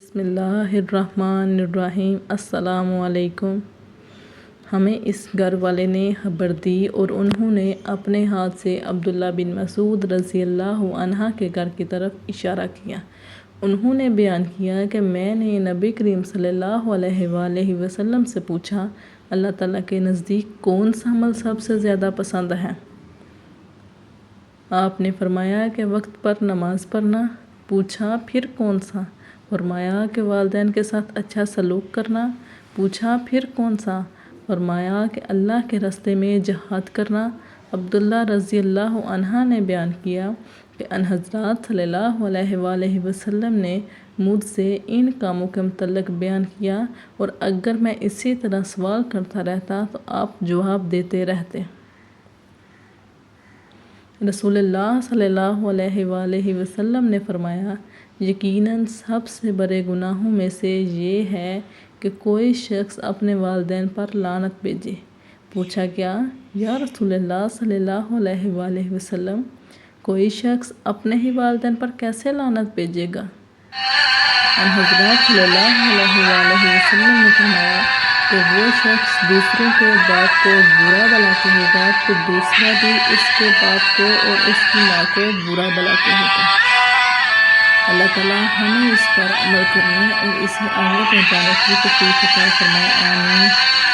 بسم اللہ الرحمن الرحیم۔ السلام علیکم۔ ہمیں اس گھر والے نے خبر دی اور انہوں نے اپنے ہاتھ سے عبداللہ بن مسعود رضی اللہ عنہ کے گھر کی طرف اشارہ کیا۔ انہوں نے بیان کیا کہ میں نے نبی کریم صلی اللہ علیہ وآلہ وسلم سے پوچھا، اللہ تعالیٰ کے نزدیک کون سا عمل سب سے زیادہ پسند ہے؟ آپ نے فرمایا کہ وقت پر نماز پڑھنا۔ پوچھا پھر کون سا؟ فرمایا کہ والدین کے ساتھ اچھا سلوک کرنا۔ پوچھا پھر کون سا؟ فرمایا کہ اللہ کے راستے میں جہاد کرنا۔ عبداللہ رضی اللہ عنہ نے بیان کیا کہ حضرت صلی اللہ علیہ وآلہ وسلم نے مجھ سے ان کاموں کے متعلق بیان کیا اور اگر میں اسی طرح سوال کرتا رہتا تو آپ جواب دیتے رہتے۔ رسول اللہ صلی اللہ علیہ وآلہ وسلم نے فرمایا، یقیناً سب سے بڑے گناہوں میں سے یہ ہے کہ کوئی شخص اپنے والدین پر لعنت بھیجے۔ پوچھا کیا یا رسول اللہ صلی اللہ علیہ وآلہ وسلم، کوئی شخص اپنے ہی والدین پر کیسے لعنت بھیجے گا؟ حضرت صلی اللہ علیہ وآلہ وسلم نے فرمایا کہ وہ شخص دوسروں کے باپ کو برا بھلا کہے گا تو دوسرا بھی اس کے باپ کو اور اس کی ماں کو برا بھلا کہے گا۔ اللہ تعالیٰ ہمیں اس پر عمل کرنے اور اسے آگے پہنچانے کی توفیق عطا فرمائے۔ آمین۔